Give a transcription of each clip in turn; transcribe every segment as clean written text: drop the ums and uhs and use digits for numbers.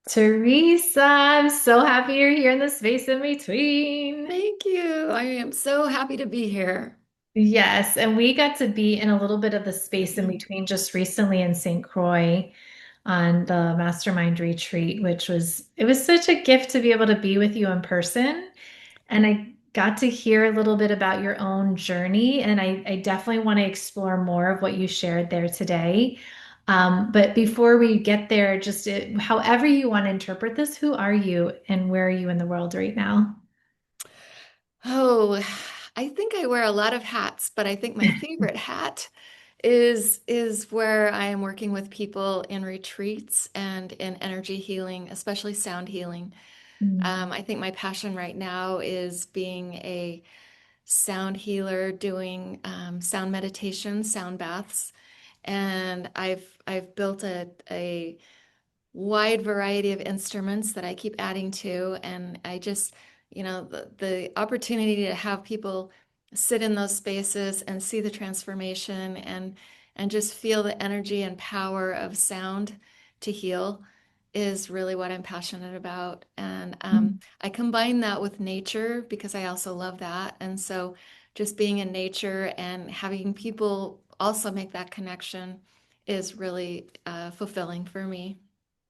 Teresa, I'm so happy you're here in the space in between. Thank you. I am so happy to be here. Yes, and we got to be in a little bit of the space in between just recently in St. Croix on the Mastermind Retreat, it was such a gift to be able to be with you in person. And I got to hear a little bit about your own journey, and I definitely want to explore more of what you shared there today. But before we get there, however you want to interpret this, who are you and where are you in the world right now? Oh, I think I wear a lot of hats, but I think my favorite hat is where I am working with people in retreats and in energy healing, especially sound healing. Mm. I think my passion right now is being a sound healer, doing sound meditation, sound baths, and I've built a wide variety of instruments that I keep adding to. And I just, the opportunity to have people sit in those spaces and see the transformation and just feel the energy and power of sound to heal is really what I'm passionate about. And I combine that with nature because I also love that. And so just being in nature and having people also make that connection is really fulfilling for me.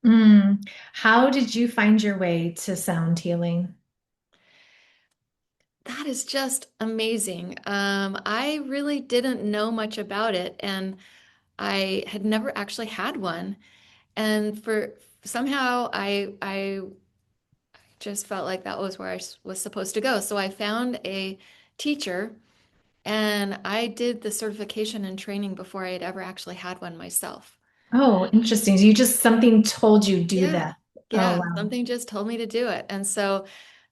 Mm. How did you find your way to sound healing? That is just amazing. I really didn't know much about it, and I had never actually had one. And for somehow I just felt like that was where was supposed to go. So I found a teacher, and I did the certification and training before I had ever actually had one myself. Oh, interesting. So you just something told you do Yeah, that. Oh, yeah, wow. something just told me to do it, and so.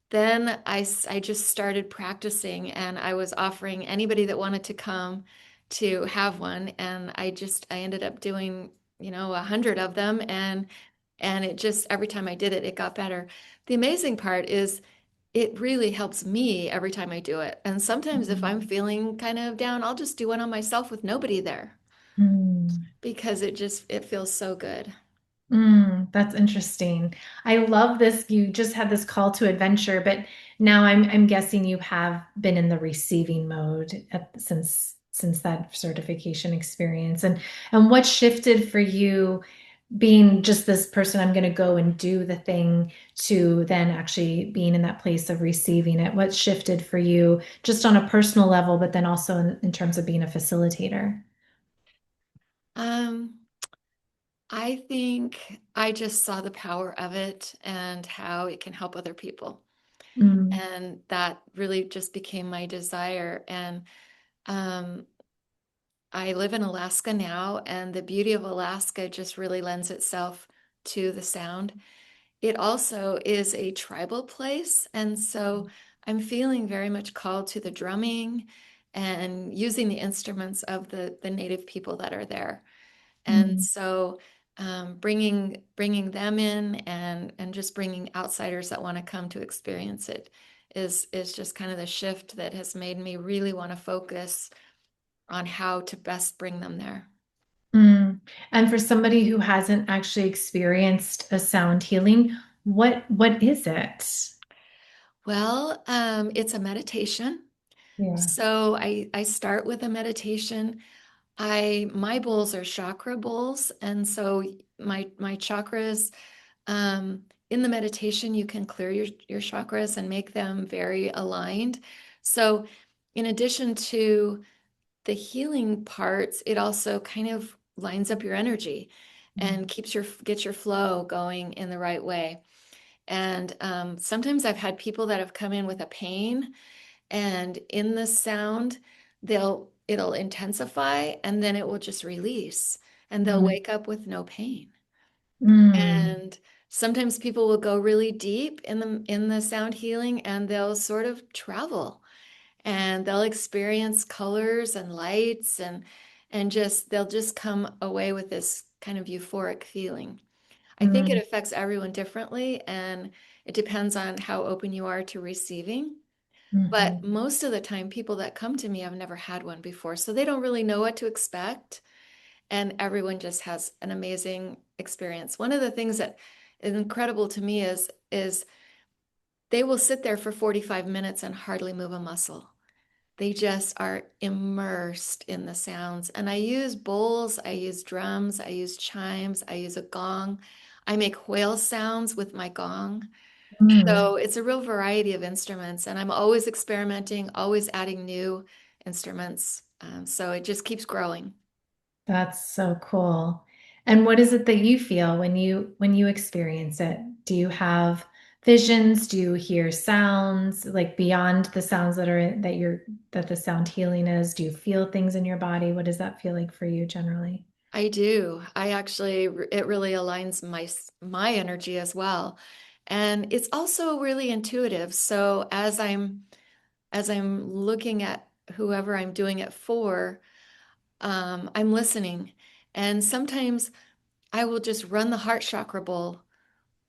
Then I just started practicing and I was offering anybody that wanted to come to have one. And I ended up doing, 100 of them. And it just, every time I did it, it got better. The amazing part is it really helps me every time I do it. And sometimes if I'm Mm. feeling kind of down, I'll just do one on myself with nobody there Mm. because it feels so good. That's interesting. I love this. You just had this call to adventure, but now I'm guessing you have been in the receiving mode since that certification experience. And what shifted for you being just this person, I'm going to go and do the thing, to then actually being in that place of receiving it? What shifted for you just on a personal level, but then also in terms of being a facilitator? Um, I think I just saw the power of it and how it can help other people. Mm. And that really just became my desire. And um, I live in Alaska now, and the beauty of Alaska just really lends itself to the sound. It also is a tribal place, and so I'm feeling very much called to the drumming and using the instruments of the native people that are there. And Mm. so bringing them in and just bringing outsiders that want to come to experience it is just kind of the shift that has made me really want to focus on how to best bring them there. Mm. And for somebody who hasn't actually experienced a sound healing, what is it? Well, it's a meditation. Yeah. So I start with a meditation. My bowls are chakra bowls, and so my chakras in the meditation you can clear your chakras and make them very aligned. So in addition to the healing parts, it also kind of lines up your energy and gets your flow going in the right way. And sometimes I've had people that have come in with a pain, and in the sound, it'll intensify and then it will just release, and they'll Mm. wake up with no pain. Mm. And sometimes people will go really deep in the sound healing and they'll sort of travel and they'll experience colors and lights and just they'll just come away with this kind of euphoric feeling. I think it Mm. affects everyone differently and it depends on how open you are to receiving. But Mhm. most of the time, people that come to me have never had one before, so they don't really know what to expect. And everyone just has an amazing experience. One of the things that incredible to me is they will sit there for 45 minutes and hardly move a muscle. They just are immersed in the sounds. And I use bowls, I use drums, I use chimes, I use a gong. I make whale sounds with my gong. Mm. So it's a real variety of instruments, and I'm always experimenting, always adding new instruments. So it just keeps growing. That's so cool. And what is it that you feel when you experience it? Do you have visions? Do you hear sounds like beyond the sounds that are that the sound healing is? Do you feel things in your body? What does that feel like for you generally? I do. I actually, it really aligns my energy as well. And it's also really intuitive. So as I'm looking at whoever I'm doing it for, I'm listening. And sometimes I will just run the heart chakra bowl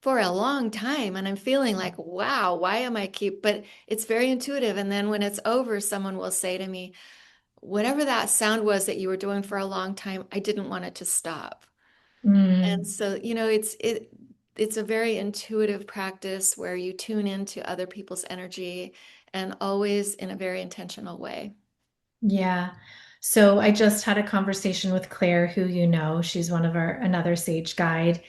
for a long time and I'm feeling like, wow, why am I keep, but it's very intuitive. And then when it's over, someone will say to me, whatever that sound was that you were doing for a long time, I didn't want it to stop. And Mm. so, it's a very intuitive practice where you tune into other people's energy and always in a very intentional way. Yeah. So I just had a conversation with Claire, who you know, she's one of our another sage guide,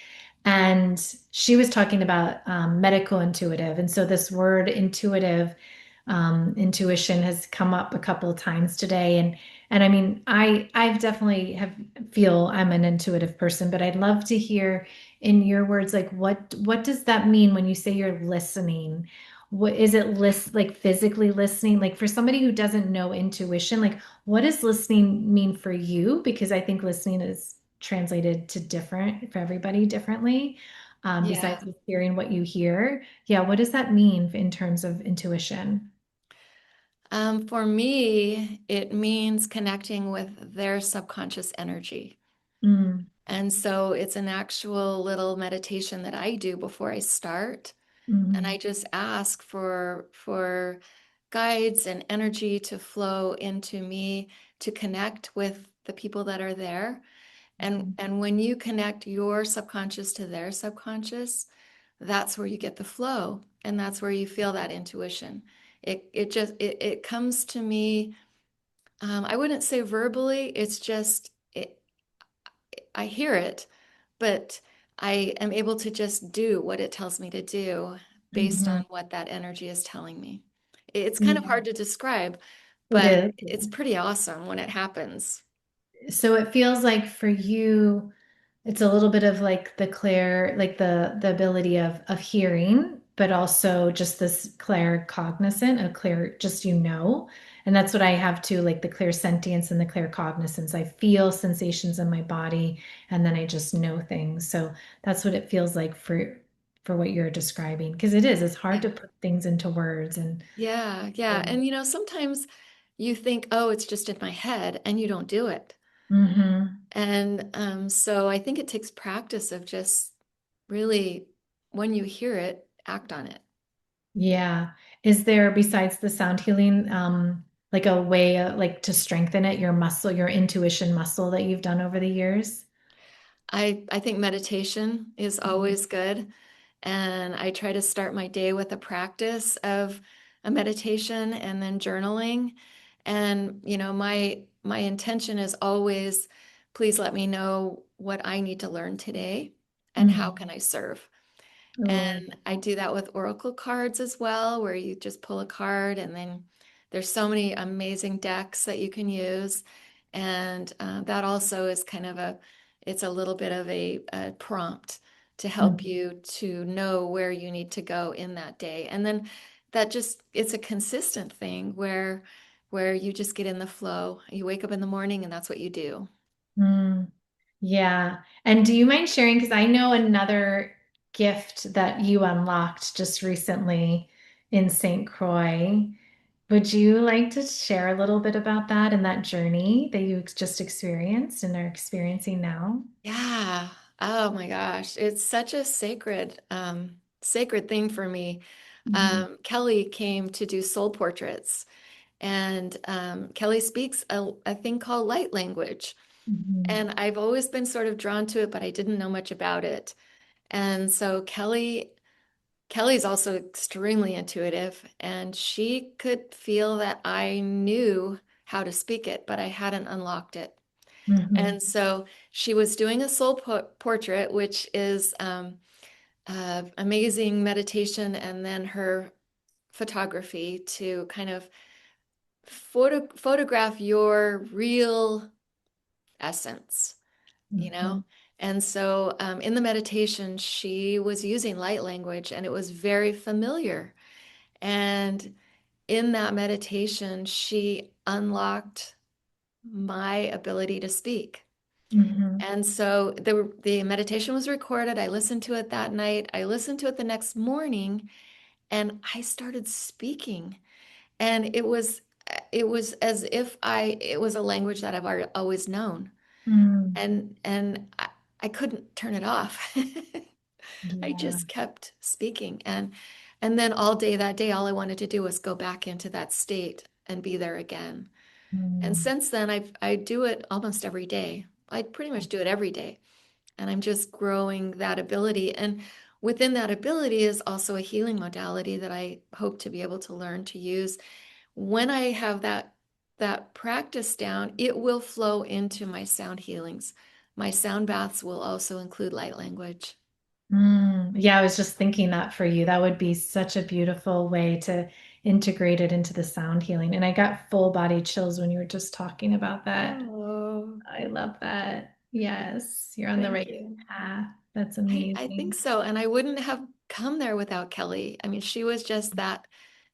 and she was talking about medical intuitive. And so this word intuitive, intuition has come up a couple of times today. And I mean, I've definitely have feel I'm an intuitive person, but I'd love to hear in your words, like what does that mean when you say you're listening? What is it like physically listening? Like for somebody who doesn't know intuition, like what does listening mean for you? Because I think listening is translated to different for everybody differently. Yeah. Besides just hearing what you hear. Yeah, what does that mean in terms of intuition? For me, it means connecting with their subconscious energy. Mm, And so it's an actual little meditation that I do before I start. And I mhm, just ask for guides and energy to flow into me to connect with the people that are there. mhm, And when you connect your subconscious to their subconscious, that's where you get the flow and that's where you feel that intuition. It comes to me. I wouldn't say verbally, it's just I hear it, but I am able to just do what it tells me to do based on mhm. what that energy is telling me. It's kind of Yeah, hard to describe, it but is. it's pretty awesome when it happens. So it feels like for you, it's a little bit of like the clear, like the ability of hearing, but also just this clear cognizant, a clear just you know. And that's what I have too, like the clear sentience and the clear cognizance. I feel sensations in my body and then I just know things. So that's what it feels like for what you're describing. Because it's hard Yeah. to put things into words and Yeah, yeah. And sometimes you think, oh, it's just in my head, and you don't do it. hmm. And so I think it takes practice of just really, when you hear it, act on it. Yeah. Is there, besides the sound healing, like a way like to strengthen it, your muscle, your intuition muscle that you've done over the years? I think meditation is Mhm. always good. And I try to start my day with a practice of a meditation and then journaling. And my intention is always, please let me know what I need to learn today and how can Mhm. I serve. Oh, And I do that with oracle cards as well, where you just pull a card and then there's so many amazing decks that you can use. And that also is kind of it's a little bit of a prompt to help mhm. you to know where you need to go in that day. And then it's a consistent thing where you just get in the flow. You wake up in the morning and that's what you do. Mm. Yeah. And do you mind sharing? Because I know another gift that you unlocked just recently in St. Croix. Would you like to share a little bit about that and that journey that you just experienced and are experiencing now? Yeah. Oh my gosh. It's such a sacred thing for me. Mhm. Kelly came to do soul portraits, and Kelly speaks a thing called light language. Mhm. And I've always been sort of drawn to it, but I didn't know much about it. And so Kelly's also extremely intuitive, and she could feel that I knew how to speak it, but I hadn't unlocked it. Mm-hmm. And so she was doing a soul portrait, which is amazing meditation, and then her photography to kind of photograph your real essence, you Mm-hmm. know? And so in the meditation, she was using light language, and it was very familiar. And in that meditation, she unlocked my ability to speak. Mm-hmm. And so the meditation was recorded. I listened to it that night. I listened to it the next morning, and I started speaking. And it was as if it was a language that always known. Mm. And I couldn't turn it off. I Yeah. just kept speaking. And then all day that day, all I wanted to do was go back into that state and be there again. And Mm. since then, I do it almost every day. I pretty much do it every day. And I'm just growing that ability. And within that ability is also a healing modality that I hope to be able to learn to use. When I have that practice down, it will flow into my sound healings. My sound baths will also include light language. Mm. Yeah, I was just thinking that for you. That would be such a beautiful way to integrate it into the sound healing. And I got full body chills when you were just talking about that. Oh, I love that. Yes, you're on the thank right you. path. That's I think amazing. so. And I wouldn't have come there without Kelly. I mean, she was just that,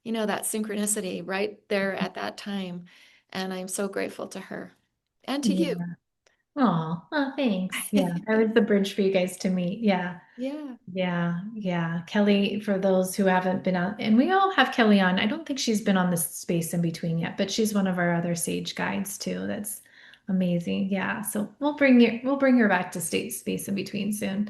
that synchronicity right there at that time. And I'm so grateful to her and to you. Yeah. Oh, thanks. Yeah, I was the bridge for you guys to meet. Yeah. Yeah. Yeah, yeah. Kelly, for those who haven't been on, and we all have Kelly on. I don't think she's been on this space in between yet, but she's one of our other sage guides too. That's amazing. Yeah. So we'll bring her back to state space in between soon.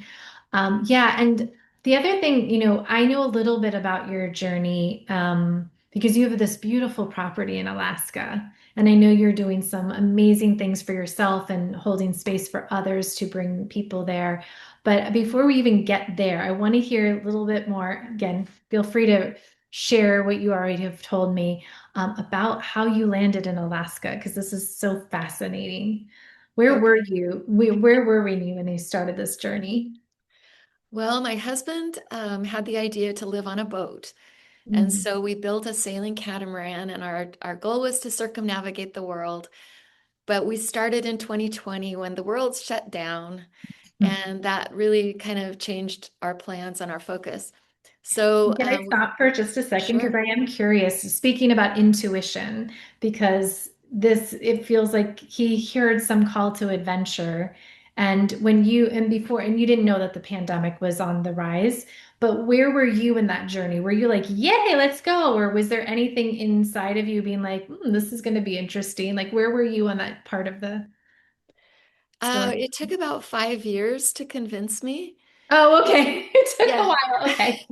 Yeah, and the other thing, I know a little bit about your journey, because you have this beautiful property in Alaska, and I know you're doing some amazing things for yourself and holding space for others to bring people there. But before we even get there, I want to hear a little bit more. Again, feel free to share what you already have told me, about how you landed in Alaska, because this is so fascinating. Where were Okay. you? Where were we when you started this journey? Well, my husband had the idea to live on a boat. And Mhm. so we built a sailing catamaran, and our goal was to circumnavigate the world. But we started in 2020 when the world shut down, and that really kind of changed our plans and our focus. So, Can I stop for just a second? Because sure. I am curious, speaking about intuition, because it feels like he heard some call to adventure. And and you didn't know that the pandemic was on the rise, but where were you in that journey? Were you like, yay, let's go? Or was there anything inside of you being like, this is going to be interesting? Like, where were you on that part of the story? It took about 5 years to convince me. Oh, okay. It took a Yeah. while. Okay.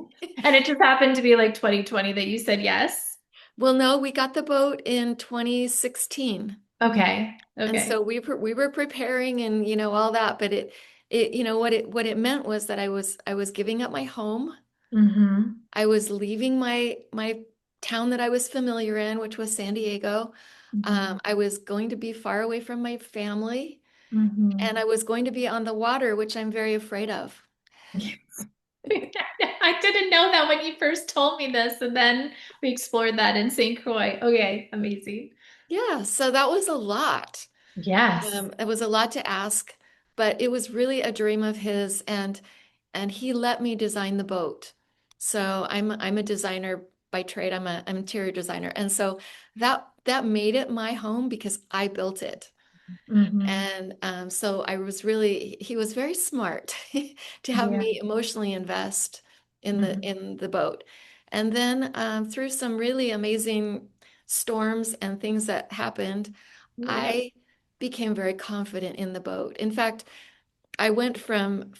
And it just happened to be like 2020 that you said yes. Well, no, we got the boat in 2016. Okay. And Okay. so we were preparing and all that, but it what it meant was that I was giving up my home. Mm-hmm. I was leaving my town that I was familiar in, which was San Diego. Mm-hmm. I was going to be far away from my family, Mm-hmm. and I was going to be on the water, which I'm very afraid of. I didn't know that when you first told me this, and then we explored that in St. Croix. Okay, amazing. Yeah, so that was a lot. Yes. It was a lot to ask, but it was really a dream of his, and he let me design the boat. So I'm a designer by trade. I'm an interior designer, and so that made it my home because I built it. Mm-hmm. And so he was very smart to have Yeah. me emotionally invest in the Mm-hmm. in the boat. And then through some really amazing storms and things that happened, Yeah. I became very confident in the boat. In fact, I went from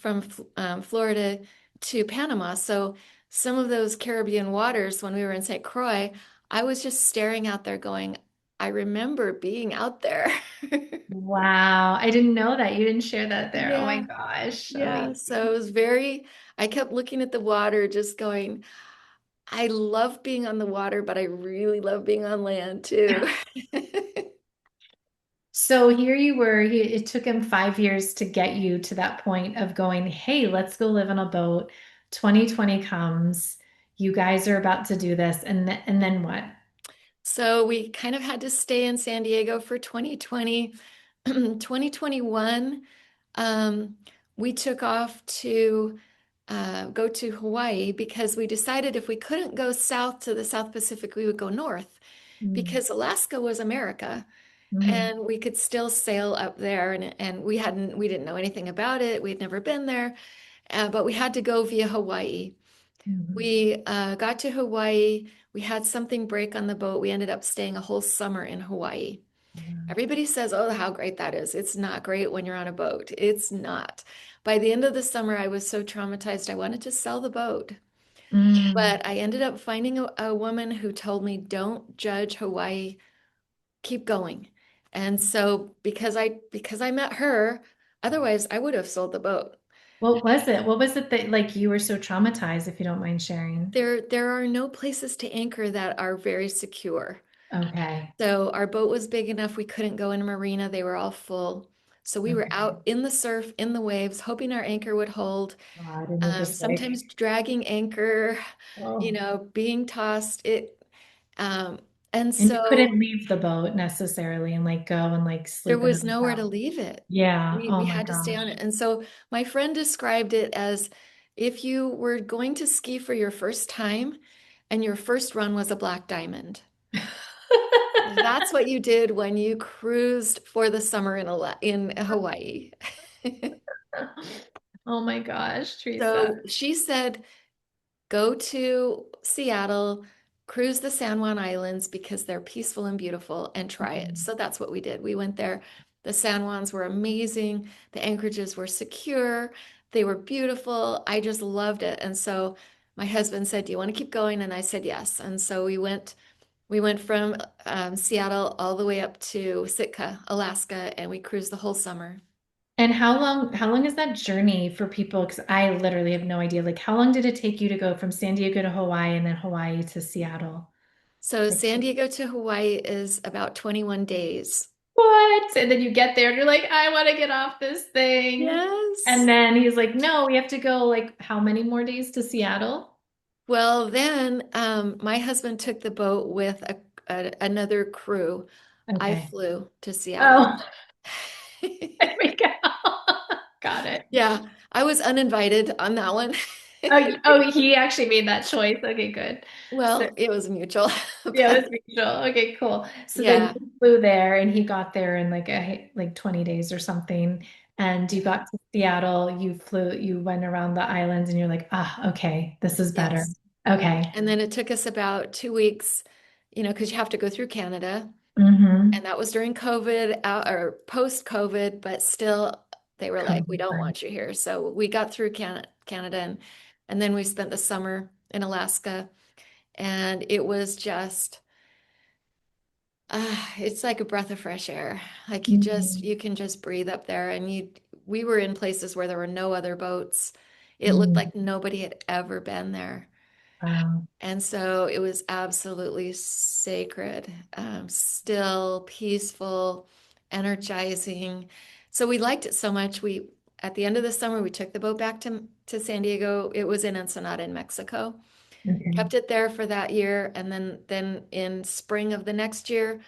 Florida to Panama. So some of those Caribbean waters, when we were in St. Croix, I was just staring out there going, I remember being out there. Wow. I didn't know that. You didn't share that there. Oh my Yeah, gosh. yeah. So it Amazing. was very, I kept looking at the water, just going, I love being on the water, but I really love being on land too. So here you were, it took him 5 years to get you to that point of going, hey, let's go live on a boat. 2020 comes, you guys are about to do this. And then what? So we kind of had to stay in San Diego for 2020. 2021, um, we took off to go to Hawaii because we decided if we couldn't go south to the South Pacific, we would go north Mm, because Alaska was America mhm, and we could still sail up there. And we didn't know anything about it. We'd never been there, but we had to go via Hawaii. mhm. We got to Hawaii. We had something break on the boat. We ended up staying a whole summer in Hawaii. Everybody says, oh, how great that is. It's not great when you're on a boat. It's not. By the end of the summer, I was so traumatized, I wanted to sell the boat. Mm. But I ended up finding a woman who told me, don't judge Hawaii, keep going. And so because I met her, otherwise I would have sold the boat. What was it? What was it that like you were so traumatized, if you don't mind sharing? There are no places to anchor that are very secure. Okay. So our boat was big enough we couldn't go in a marina. They were all full. So we were Okay. out in the surf, in the waves, hoping our anchor would hold. God, and you're just like, Sometimes dragging anchor, oh. being tossed. Um, and And you so couldn't leave the boat necessarily and like go and like there sleep in a was nowhere to hotel. leave it. Yeah. We Oh we my had to stay on gosh. it. And so my friend described it as if you were going to ski for your first time and your first run was a black diamond. That's what you did when you cruised for the summer in Hawaii. Oh my gosh, Teresa. So she said, go to Seattle, cruise the San Juan Islands because they're peaceful and beautiful, and try it. Mhm. So that's what we did. We went there. The San Juans were amazing. The anchorages were secure. They were beautiful. I just loved it. And so my husband said, do you want to keep going? And I said, yes. And so we went from Seattle all the way up to Sitka, Alaska, and we cruised the whole summer. And how long is that journey for people? Because I literally have no idea. Like, how long did it take you to go from San Diego to Hawaii and then Hawaii to Seattle? So Like, San Diego to Hawaii is about 21 days. what? And then you get there and you're like, I want to get off this thing. And Yes. then he's like, no, we have to go like how many more days to Seattle? Well, then my husband took the boat with another crew. I Okay. flew to Seattle. Oh, there we go. Got it. Yeah, I was uninvited on that one. Oh, he actually made that choice. Okay, good. So Well, it was mutual, yeah, but it was mutual. Okay, cool. So then yeah, you flew there and he got there in like 20 days or something. And you yeah, got to Seattle, you went around the islands and you're like, ah, okay, this is better. yes. Okay. And then it took us about 2 weeks, because you have to go through Canada. Mm-hmm. And that was during COVID or post-COVID, but still they were like, we don't want you here. So we got through Canada and then we spent the summer in Alaska and it was just it's like a breath of fresh air. Like Mm-hmm. you can just breathe up there and we were in places where there were no other boats. It looked Mm-hmm. like nobody had ever been there. Wow. And so it was absolutely sacred, still, peaceful, energizing. So we liked it so much. At the end of the summer, we took the boat back to San Diego. It was in Ensenada in Mexico. Okay. Kept it there for that year. And then in spring of the next year,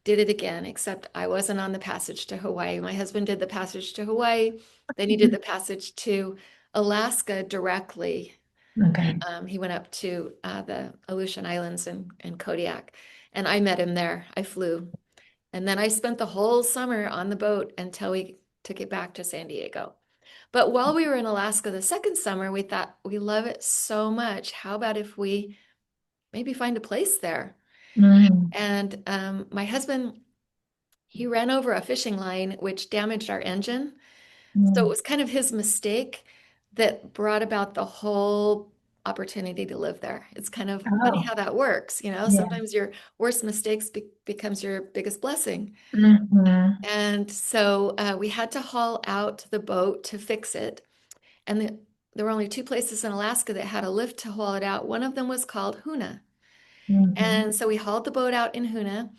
did it again, except I wasn't on the passage to Hawaii. My husband did the passage to Hawaii. Then he did the passage to Alaska directly. Okay. He went up to the Aleutian Islands and Kodiak, and I met him there. I flew. And then I spent the whole summer on the boat until we took it back to San Diego. But while we were in Alaska the second summer, we thought we love it so much. How about if we maybe find a place there? Mm-hmm. And my husband, he ran over a fishing line, which damaged our engine. So it was kind of his mistake that brought about the whole opportunity to live there. It's kind of funny Oh, how that works, you know. yeah. Sometimes your worst mistakes becomes your biggest blessing. Hmm. And so we had to haul out the boat to fix it. And there were only two places in Alaska that had a lift to haul it out. One of them was called Huna. Hmm. And so we hauled the boat out in Huna,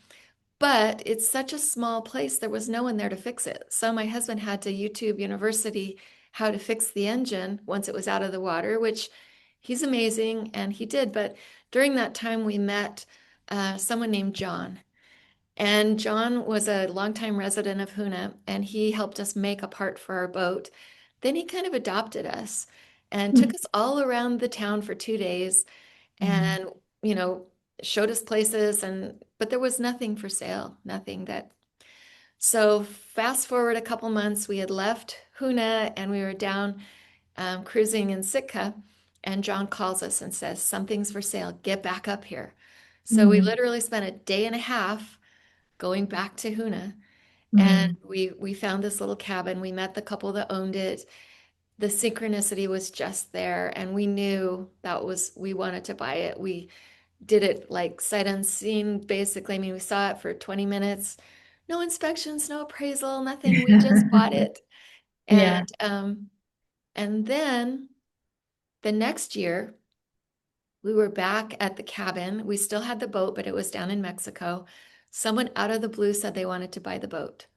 but it's such a small place, there was no one there to fix it. So my husband had to YouTube University how to fix the engine once it was out of the water, which he's amazing and he did. But during that time, we met someone named John. And John was a longtime resident of Huna, and he helped us make a part for our boat. Then he kind of adopted us and took us all around the town for 2 days Hmm. and, you know, showed us places and but there was nothing for sale, nothing that. So fast forward a couple months, we had left Huna and we were down cruising in Sitka, and John calls us and says, "Something's for sale. Get back up here." So we Hmm. literally spent a day and a half going back to Huna, and Hmm. we found this little cabin. We met the couple that owned it. The synchronicity was just there, and we knew that was we wanted to buy it. We did it like sight unseen, basically. I mean, we saw it for 20 minutes, no inspections, no appraisal, nothing. We just bought it. Yeah. And then the next year, we were back at the cabin. We still had the boat, but it was down in Mexico. Someone out of the blue said they wanted to buy the boat.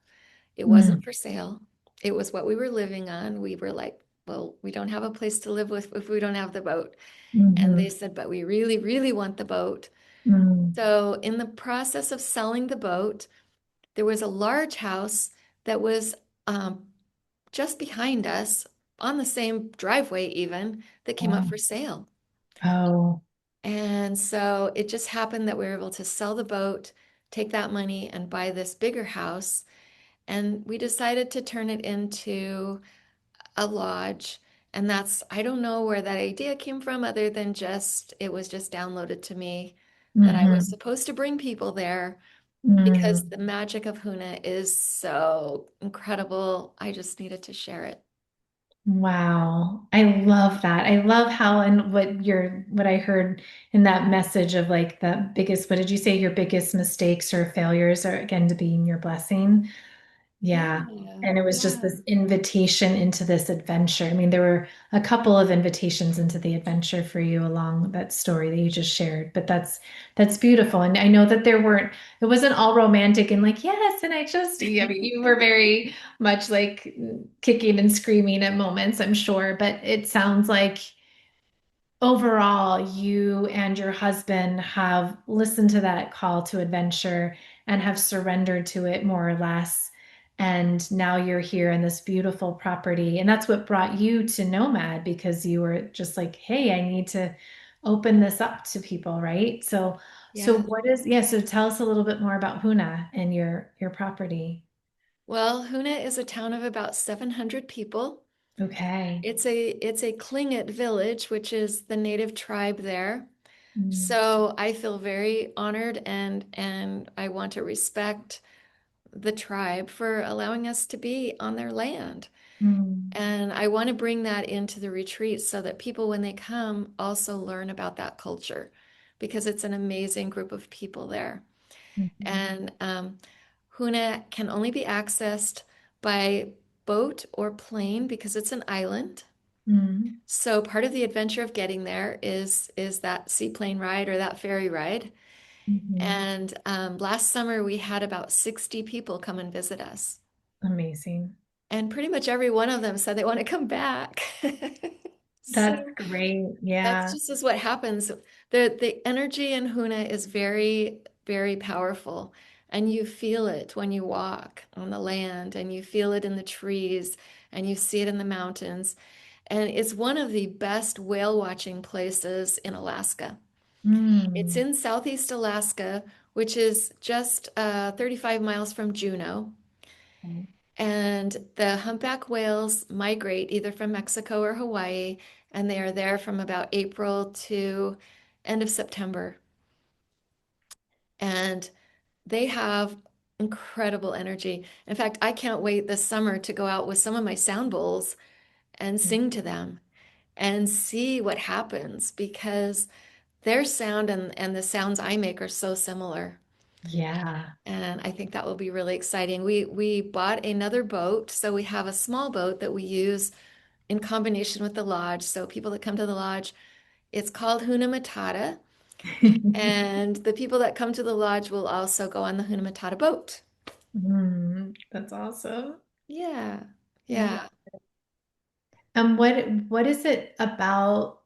It Mm. wasn't for sale. It was what we were living on. We were like, well, we don't have a place to live with if we don't have the boat. And they Hmm. said, but we really, really want the boat. Mm. So, in the process of selling the boat, there was a large house that was um, just behind us on the same driveway, even that came up Oh. for sale. Oh. And so it just happened that we were able to sell the boat, take that money, and buy this bigger house. And we decided to turn it into a lodge. And I don't know where that idea came from, other than just it was just downloaded to me that I was Hmm. supposed to bring people there because Mm. the magic of Huna is so incredible. I just needed to share it. Wow. I love that. I love how and what I heard in that message of like the biggest, what did you say, your biggest mistakes or failures are again to being your blessing? Yeah. Yeah, And it was just yeah, this invitation into this adventure. I mean, there were a couple of invitations into the adventure for you along that story that you just shared, but that's beautiful. And I know that it wasn't all romantic and like, yes, and I mean, you were very much like kicking and screaming at moments, I'm sure, but it sounds like overall, you and your husband have listened to that call to adventure and have surrendered to it more or less. And now you're here in this beautiful property. And that's what brought you to nOMad because you were just like, hey, I need to open this up to people, right? So yeah. so tell us a little bit more about Huna and your property. Well, Huna is a town of about 700 people. Okay. It's a Tlingit village, which is the native tribe there. Mm. So I feel very honored and I want to respect the tribe for allowing us to be on their land. Mm. And I want to bring that into the retreat so that people, when they come, also learn about that culture because it's an amazing group of people there. Mhm. And Huna can only be accessed by boat or plane because it's an island. Mm. So part of the adventure of getting there is that seaplane ride or that ferry ride. Mhm. And last summer we had about 60 people come and visit us. Amazing. And pretty much every one of them said they want to come back. That's So great. that's Yeah. just is what happens. The energy in Huna is very, very powerful. And you feel it when you walk on the land, and you feel it in the trees, and you see it in the mountains. And it's one of the best whale watching places in Alaska. It's Mm. in Southeast Alaska, which is just 35 miles from Juneau. Okay. And the humpback whales migrate either from Mexico or Hawaii, and they are there from about April to end of September. And they have incredible energy. In fact, I can't wait this summer to go out with some of my sound bowls and sing to them. and see what happens because their sound and the sounds I make are so similar. Yeah. And I think that will be really exciting. We bought another boat, so we have a small boat that we use in combination with the lodge. So people that come to the lodge, it's called Huna Matata, and the people that come to the lodge will also go on the Huna Matata boat. That's awesome. Yeah. I love Yeah. And what is it about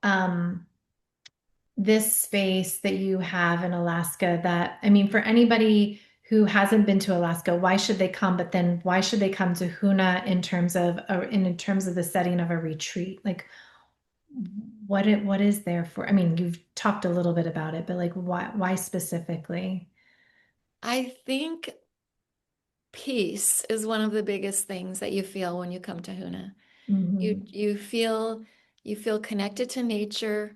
this space that you have in Alaska that, I mean, for anybody who hasn't been to Alaska, why should they come? But then why should they come to Huna in terms of the setting of a retreat? Like what is there for? I mean, you've talked a little bit about it, but like why specifically? I think peace is one of the biggest things that you feel when you come to Huna. Hmm. You feel connected to nature.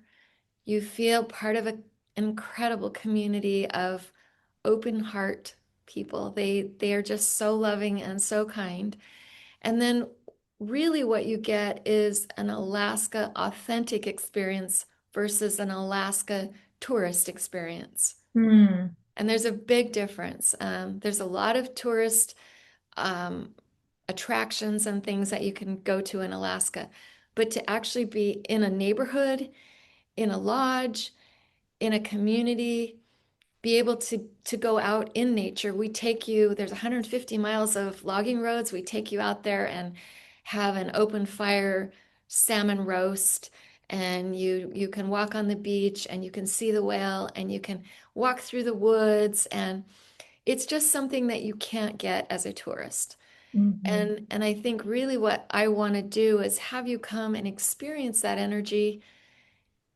You feel part of an incredible community of open heart people. They are just so loving and so kind. And then really what you get is an Alaska authentic experience versus an Alaska tourist experience. Hmm. And there's a big difference. There's a lot of tourist um, attractions and things that you can go to in Alaska. But to actually be in a neighborhood, in a lodge, in a community, be able to go out in nature. We take you, there's 150 miles of logging roads. We take you out there and have an open fire salmon roast. And you can walk on the beach and you can see the whale and you can walk through the woods. And it's just something that you can't get as a tourist. Hmm. And I think really what I want to do is have you come and experience that energy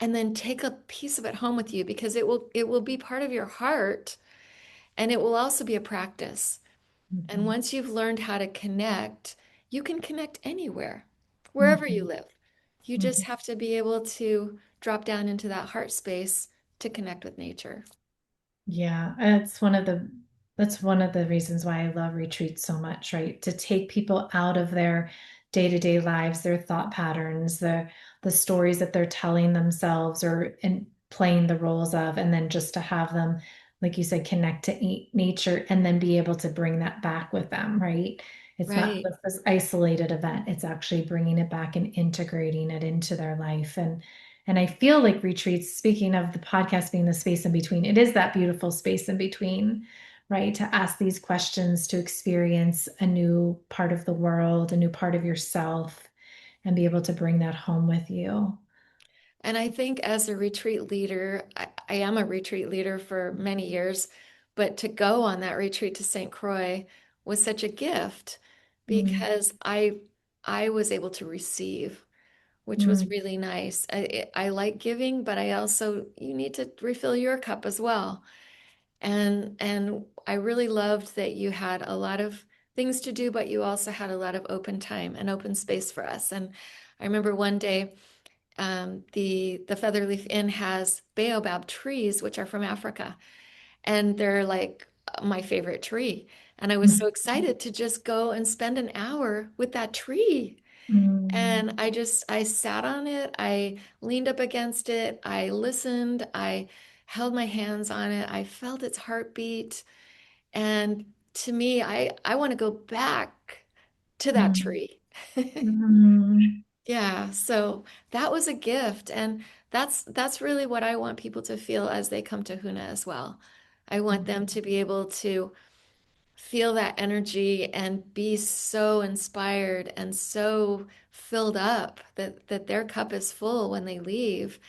and then take a piece of it home with you because it will be part of your heart and it will also be a practice. And Hmm. once you've learned how to connect, you can connect anywhere, wherever you Hmm. live. You just Hmm. have to be able to drop down into that heart space to connect with nature. Yeah, that's one of the reasons why I love retreats so much, right? To take people out of their day-to-day lives, their thought patterns, the stories that they're telling themselves or in playing the roles of, and then just to have them, like you said, connect to nature and then be able to bring that back with them, right? It's not Right. just this isolated event, it's actually bringing it back and integrating it into their life. And I feel like retreats, speaking of the podcast being the space in between, it is that beautiful space in between, right? To ask these questions, to experience a new part of the world, a new part of yourself, and be able to bring that home with you. And I think as a retreat leader, I am a retreat leader for many years, but to go on that retreat to St. Croix was such a gift Mm, because I was able to receive, which was mm, really nice. I like giving, but I also you need to refill your cup as well. And I really loved that you had a lot of things to do, but you also had a lot of open time and open space for us. And I remember one day the Featherleaf Inn has baobab trees, which are from Africa, and they're like my favorite tree. And I was so mm, excited to just go and spend an hour with that tree. mm, And I sat on it, I leaned up against it, I listened, I held my hands on it, I felt its heartbeat. And to me, I want to go back to that mm, tree. mm, Yeah, so that was a gift, and that's really what I want people to feel as they come to Huna as well. I want them mm. to be able to feel that energy and be so inspired and so filled up that their cup is full when they leave,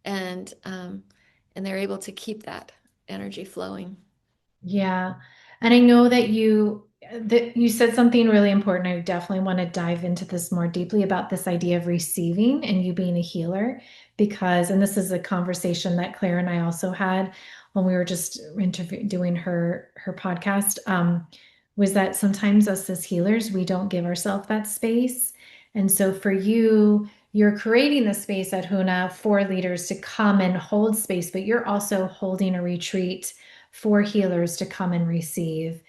and they're able to keep that energy flowing. Yeah. And I know that you said something really important. I definitely want to dive into this more deeply about this idea of receiving and you being a healer because and this is a conversation that Claire and I also had when we were just doing her podcast was that sometimes us as healers we don't give ourselves that space. And so for you you're creating the space at Huna for leaders to come and hold space, but you're also holding a retreat for healers to come and receive.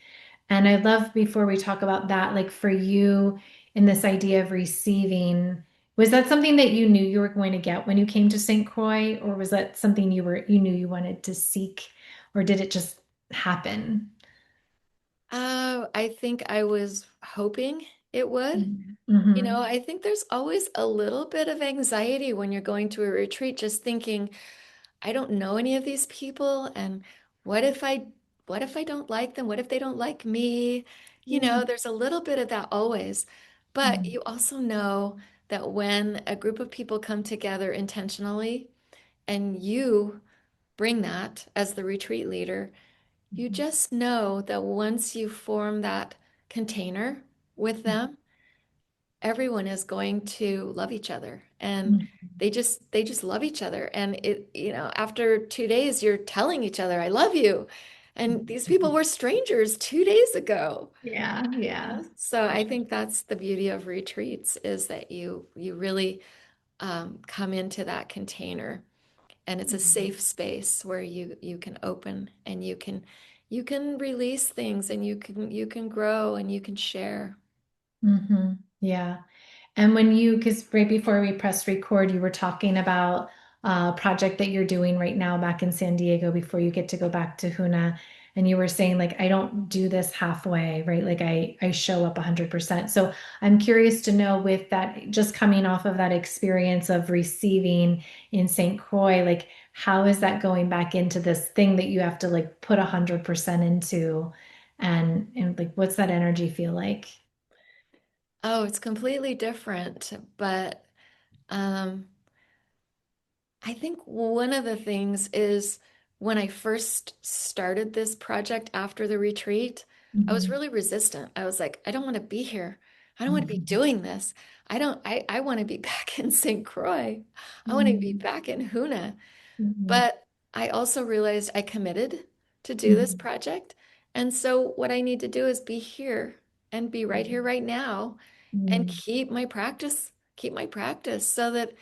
And I love before we talk about that, like for you in this idea of receiving, Was that something that you knew you were going to get when you came to St. Croix, or was that something you knew you wanted to seek, or did it just happen? I think I was hoping it would. You know, Mm-hmm. I think there's always a little bit of anxiety when you're going to a retreat, just thinking, I don't know any of these people, and what if I what if I don't like them? What if they don't like me? You know, there's a little bit of that always. But Mm-hmm. you also know that when a group of people come together intentionally and you bring that as the retreat leader, you just know that once you form that container with them, everyone is going to love each other, and they just love each other. And it, you know, after 2 days you're telling each other I love you, and these people were strangers 2 days ago. Yeah, yeah. So I think that's the beauty of retreats, is that you really come into that container, and it's a Mhm. safe space where you can open, and you can release things, and you can grow, and you can share. Yeah. And when because right before we pressed record, you were talking about a project that you're doing right now back in San Diego before you get to go back to Huna. And you were saying like, I don't do this halfway, right? Like I show up 100%. So I'm curious to know with that, just coming off of that experience of receiving in St. Croix, like how is that going back into this thing that you have to like put 100% into? And like, what's that energy feel like? Oh, it's completely different, but um, I think one of the things is, when I first started this project after the retreat, I was Mhm. really resistant. I was like, I don't want to be here. I don't want to be Mhm. doing this. I want to be back in St. Croix. I want to be Mhm. back in Huna. Mhm. But I also realized I committed to do this Mhm. project. And so what I need to do is be here, and be right here, right now, and Mhm. keep my practice so that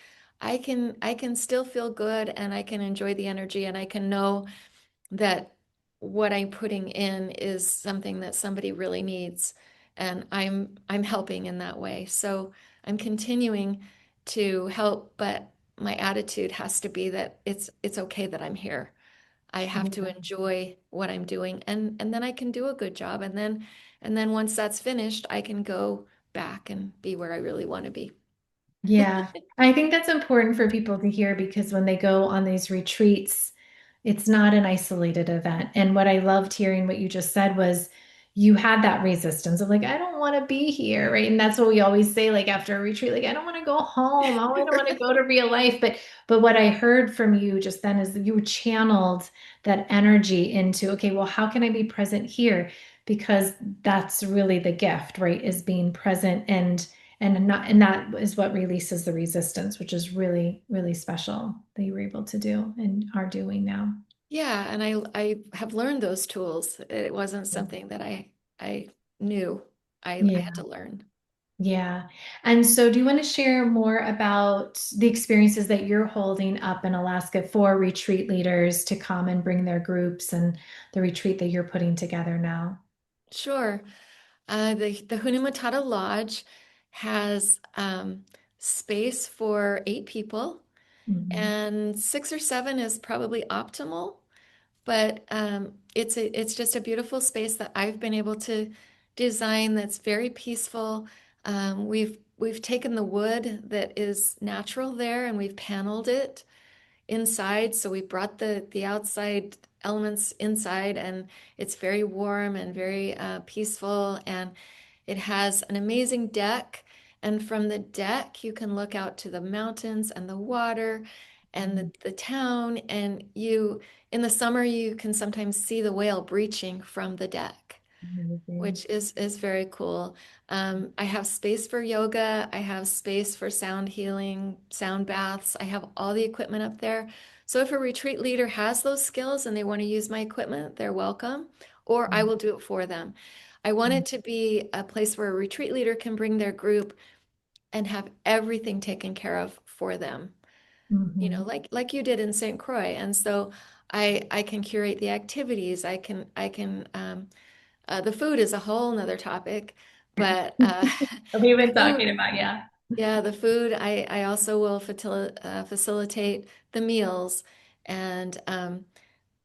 I can still feel good, and I can enjoy the energy, and I can know that what I'm putting in is something that somebody really needs, and I'm helping in that way. So I'm continuing to help, but my attitude has to be that it's okay that I'm here. I have to Yeah. enjoy what I'm doing, and then I can do a good job, and then once that's finished, I can go back and be where I really want to be. Yeah, I think that's important for people to hear because when they go on these retreats, it's not an isolated event. And what I loved hearing what you just said was you had that resistance of like, I don't want to be here, right? And that's what we always say, like after a retreat, like I don't want to go home. Oh, I don't want to go to real life. But what I heard from you just then is that you channeled that energy into, okay, well, how can I be present here? Because that's really the gift, right? Is being present and that is what releases the resistance, which is really, really special that you were able to do and are doing now. Yeah, and I have learned those tools. It wasn't something that I knew. I had Yeah. to learn. Yeah. And so do you want to share more about the experiences that you're holding up in Alaska for retreat leaders to come and bring their groups and the retreat that you're putting together now? Sure. The Huna Lodge has space for 8 people, Mhm. and 6 or 7 is probably optimal. But it's just a beautiful space that I've been able to design, that's very peaceful. We've taken the wood that is natural there, and we've paneled it inside. So we brought the outside elements inside, and it's very warm and very peaceful. And it has an amazing deck. And from the deck, you can look out to the mountains and the water and the town. And in the summer, you can sometimes see the whale breaching from the deck, Amazing. which is very cool. I have space for yoga. I have space for sound healing, sound baths. I have all the equipment up there. So if a retreat leader has those skills and they want to use my equipment, they're welcome, or I will do it for them. I want it to be a place where a retreat leader can bring their group and have everything taken care of for them, Mhm. like you did in St. Croix. And so I can curate the activities. The food is a whole nother topic, but We've been food, talking about, yeah. Yeah, the food, I also will facilitate the meals and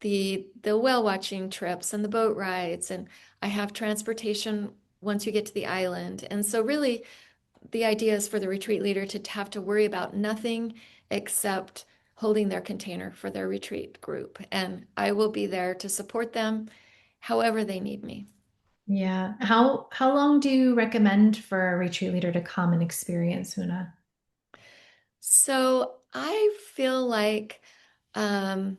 the whale watching trips and the boat rides. And I have transportation once you get to the island. And so really the idea is for the retreat leader to have to worry about nothing except holding their container for their retreat group. And I will be there to support them however they need me. Yeah. How long do you recommend for a retreat leader to come and experience Huna? So I feel like um,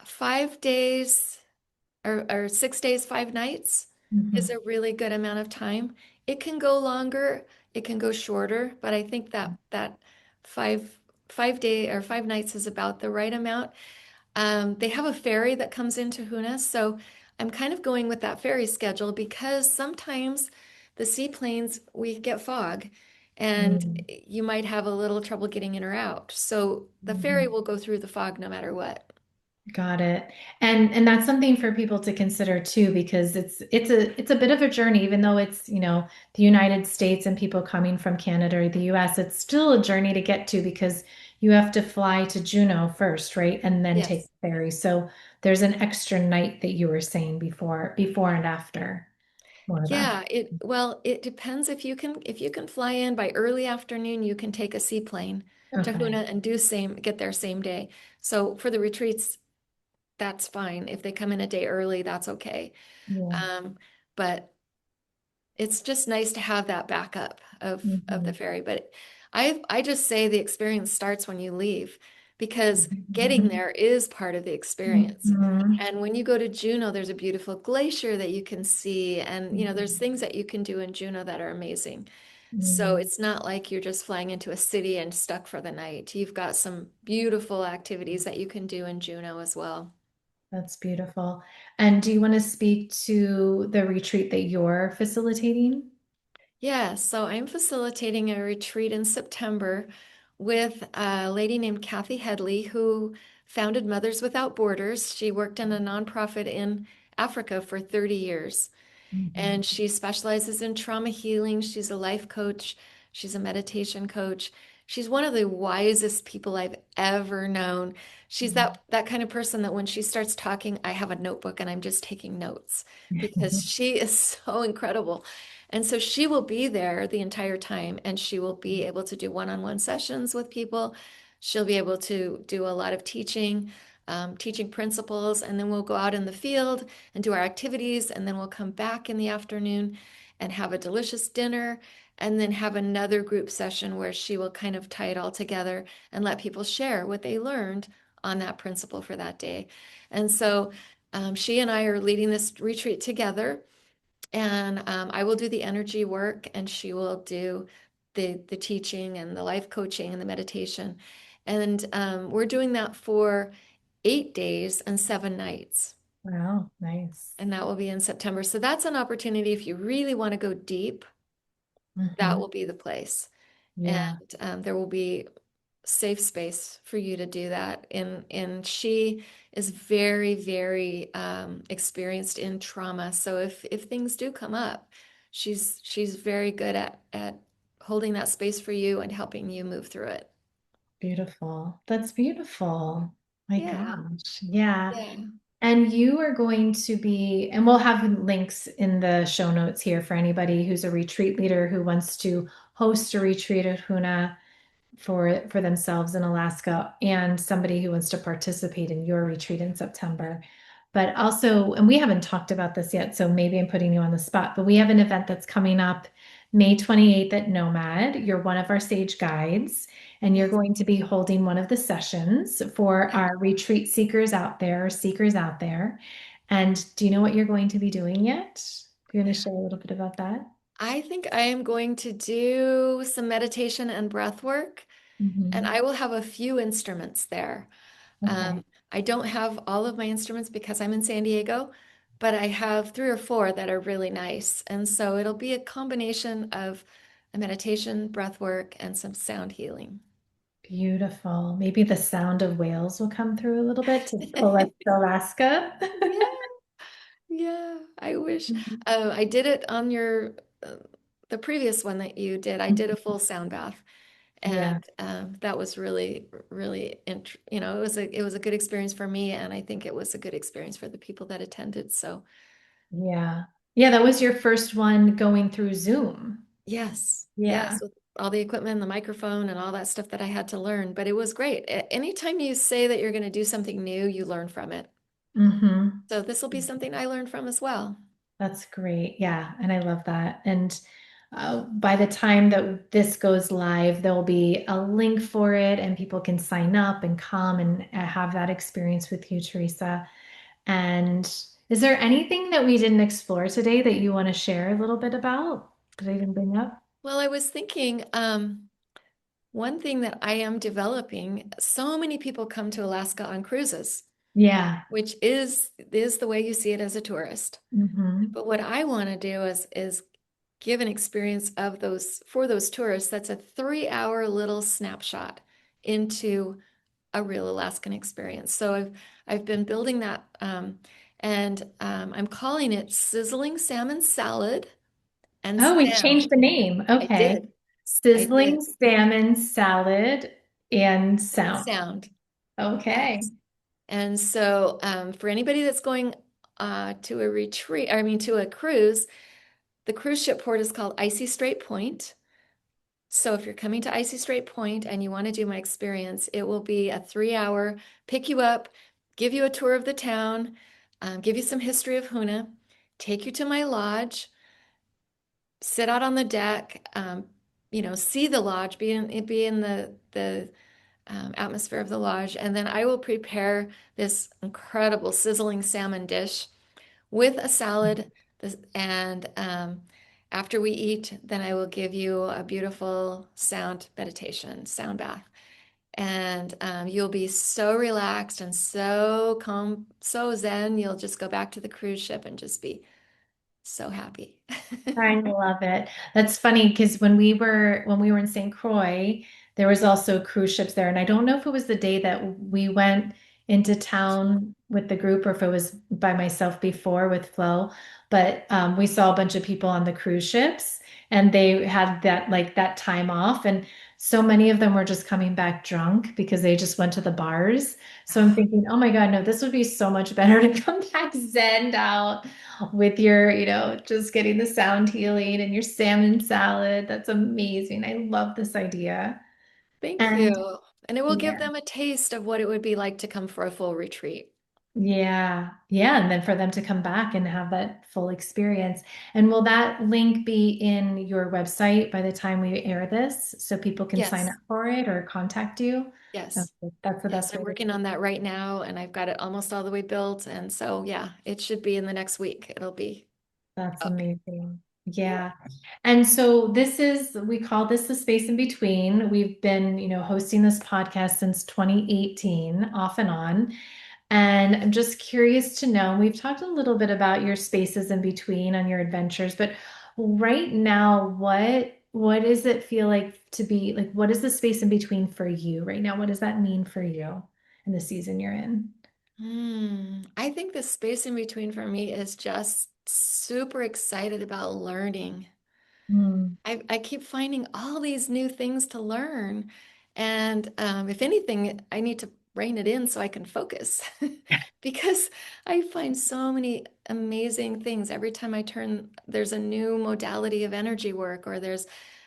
5 days or 6 days, 5 nights is Mhm. a really good amount of time. It can go longer, it can go shorter, but I think that five 5 day or 5 nights is about the right amount. They have a ferry that comes into Huna, so I'm kind of going with that ferry schedule because sometimes the seaplanes we get fog and Mm. you might have a little trouble getting in or out. So the ferry Mhm. will go through the fog no matter what. Got it. And that's something for people to consider too, because it's a bit of a journey, even though it's, the United States and people coming from Canada or the US, it's still a journey to get to because you have to fly to Juneau first, right? And then take Yes. the ferry. So there's an extra night that you were saying before and after one of them. Yeah, it depends if you can fly in by early afternoon, you can take a seaplane to Okay. Huna and get there same day. So for the retreats, that's fine. If they come in a day early, that's okay. Yeah. Um, but it's just nice to have that backup of the Mhm. ferry. But I just say the experience starts when you leave because getting Mhm. there is part of the experience. Mhm. And when you go to Juneau, there's a beautiful glacier that you can see, and there's Mhm. things that you can do in Juneau that are amazing. So Mhm. it's not like you're just flying into a city and stuck for the night. You've got some beautiful activities that you can do in Juneau as well. That's beautiful. And do you want to speak to the retreat that you're facilitating? Yeah, so I'm facilitating a retreat in September with a lady named Kathy Headley, who founded Mothers Without Borders. She worked in a nonprofit in Africa for 30 years, Mhm. and she specializes in trauma healing. She's a life coach, she's a meditation coach. She's one of the wisest people I've ever known. She's that kind of person that when she starts talking, I have a notebook and I'm just taking notes because she is so incredible. And so she will be there the entire time and she will be able to do one-on-one sessions with people. She'll be able to do a lot of teaching, teaching principles, and then we'll go out in the field and do our activities, and then we'll come back in the afternoon and have a delicious dinner, and then have another group session where she will kind of tie it all together and let people share what they learned on that principle for that day. And so she and I are leading this retreat together. And I will do the energy work, and she will do the teaching and the life coaching and the meditation. And we're doing that for 8 days and 7 nights. Wow, nice. And that will be in September. So that's an opportunity if you really want to go deep, that Hmm. will be the place. And Yeah, there will be safe space for you to do that. And she is very, very experienced in trauma. So if things do come up, she's very good at holding that space for you and helping you move through it. beautiful. That's beautiful. My Yeah, gosh. Yeah. yeah. And you are going to be, and we'll have links in the show notes here for anybody who's a retreat leader who wants to host a retreat at Huna for themselves in Alaska and somebody who wants to participate in your retreat in September. But also, and we haven't talked about this yet, so maybe I'm putting you on the spot, but we have an event that's coming up May 28th at nOMad. You're one of our sage guides, and you're Yes. going to be holding one of the sessions for Yeah. our retreat seekers out there. And do you know what you're going to be doing yet? You're going to share a little bit about that? I think I am going to do some meditation and breath work, and Hmm. I will have a few instruments there. Okay. I don't have all of my instruments because I'm in San Diego, but I have three or four that are really nice. And so it'll be a combination of a meditation, breath work, and some sound healing. Beautiful. Maybe the sound of whales will come through a little bit to pull us to Alaska. Yeah, yeah, I wish. I did it on your the previous one that you did, I did a full sound bath. Yeah. And that was really, really, it was a good experience for me, and I think it was a good experience for the people that attended. So Yeah. Yeah, that was your first one going through Zoom. yes, Yeah. yes, with all the equipment and the microphone and all that stuff that I had to learn, but it was great. Anytime you say that you're going to do something new, you learn from it. Hmm. So this will be something I learned from as well. That's great. Yeah. And I love that. And by the time that this goes live, there'll be a link for it and people can sign up and come and have that experience with you, Teresa. And is there anything that we didn't explore today that you want to share a little bit about that I didn't bring up? Well, I was thinking, one thing that I am developing, so many people come to Alaska on cruises, Yeah. which is the way you see it as a tourist. Hmm. But what I want to do is give an experience of those for those tourists that's a 3 hour little snapshot into a real Alaskan experience. So I've been building that, and I'm calling it Sizzling Salmon Salad and Oh, we changed Sound. the name. I Okay. did. I Sizzling did. salmon salad and And sound. sound. Okay. Yes. And so for anybody that's going to a retreat, I mean to a cruise, the cruise ship port is called Icy Strait Point. So if you're coming to Icy Strait Point and you want to do my experience, it will be a 3 hour pick you up, give you a tour of the town, give you some history of Huna, take you to my lodge, sit out on the deck, see the lodge, be in the atmosphere of the lodge, and then I will prepare this incredible sizzling salmon dish with a salad. And after we eat, then I will give you a beautiful sound meditation, sound bath. And you'll be so relaxed and so calm, so zen. You'll just go back to the cruise ship and just be so happy. I love it. That's funny because when we were in St. Croix, there was also cruise ships there. And I don't know if it was the day that we went into town with the group or if it was by myself before with Flo, but we saw a bunch of people on the cruise ships and they had that time off. And so many of them were just coming back drunk because they just went to the bars. So I'm thinking, oh my God, no, this would be so much better to come back zened out with your, just getting the sound healing and your salmon salad. That's amazing. I love this idea. Thank And you. And it will give yeah, them a taste of what it would be like to come for a full retreat. yeah, yeah. And then for them to come back and have that full experience. And will that link be in your website by the time we air this so people can sign up Yes, for it or contact you? yes, Okay, that's the yes. best I'm way to working do it. on that right now, and I've got it almost all the way built. And so, yeah, it should be in the next week. It'll be That's up. amazing. Yeah. Yeah. And so we call this the space in between. We've been, hosting this podcast since 2018, off and on. And I'm just curious to know, we've talked a little bit about your spaces in between on your adventures, but right now, what does it feel like to be like, what is the space in between for you right now? What does that mean for you in the season you're in? I think the space in between for me is just super excited about learning. Mm. I keep finding all these new things to learn. And if anything, I need to rein it in so I can focus because I find so many amazing things. Every time I turn, there's a new modality of energy work, or there's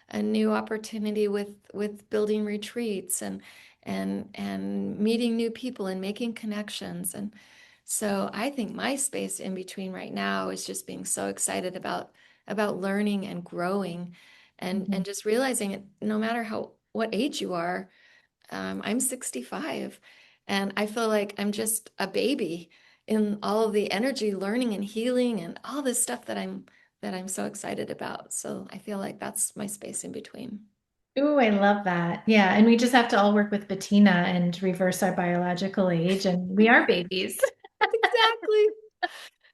a new opportunity with building retreats and meeting new people and making connections. And so I think my space in between right now is just being so excited about learning and growing and Mhm. just realizing it no matter what age you are. I'm 65 and I feel like I'm just a baby in all of the energy learning and healing and all this stuff that I'm so excited about. So I feel like that's my space in between. Ooh, I love that. Yeah, and we just have to all work with Bettina and reverse our biological age, and we are babies. Exactly.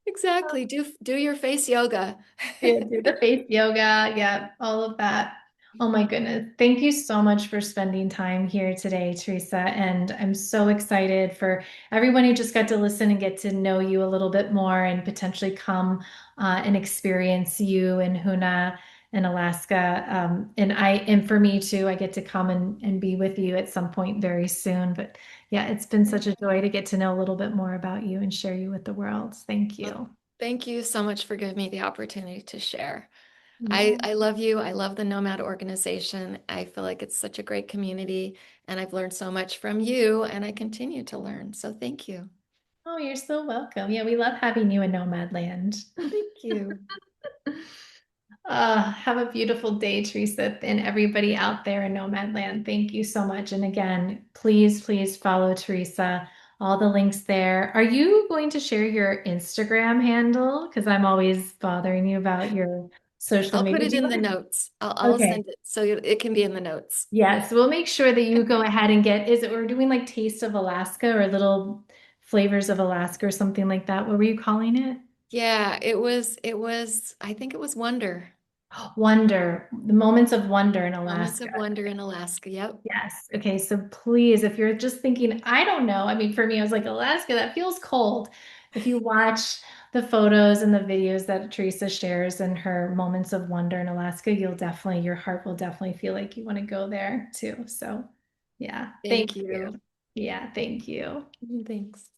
Exactly. Do your face yoga. Yeah, do the face yoga. Yeah, all of that. Oh my goodness. Thank you so much for spending time here today, Teresa. And I'm so excited for everyone who just got to listen and get to know you a little bit more and potentially come and experience you and Huna in Alaska. And for me too, I get to come and be with you at some point very soon. But yeah, it's been such a joy to get to know a little bit more about you and share you with the world. Thank Well, you. thank you so much for giving me the opportunity to share. Yeah. I love you. I love the nOMad organization. I feel like it's such a great community, and I've learned so much from you, and I continue to learn. So thank you. Oh, you're so welcome. Yeah, we love having you in Nomad Land. Thank you. Have a beautiful day, Teresa, and everybody out there in Nomad Land. Thank you so much. And again, please, please follow Teresa. All the links there. Are you going to share your Instagram handle? Because I'm always bothering you about your social I'll put media. it Do you in the want notes. to? I'll Okay. send it so it can be in the notes. Yes, we'll make sure that you go ahead and is it, we're doing like Taste of Alaska or Little Flavors of Alaska or something like that. What were you calling it? Yeah, I think it was Wonder. Wonder, the moments of wonder in Moments Alaska. of Wonder in Alaska. Yep. Yes. Okay. So please, if you're just thinking, I don't know, I mean, for me, I was like, Alaska, that feels cold. If you watch the photos and the videos that Teresa shares and her moments of wonder in Alaska, your heart will definitely feel like you want to go there too. So, yeah. Thank Thank you. you. Yeah. Thank you. Thanks.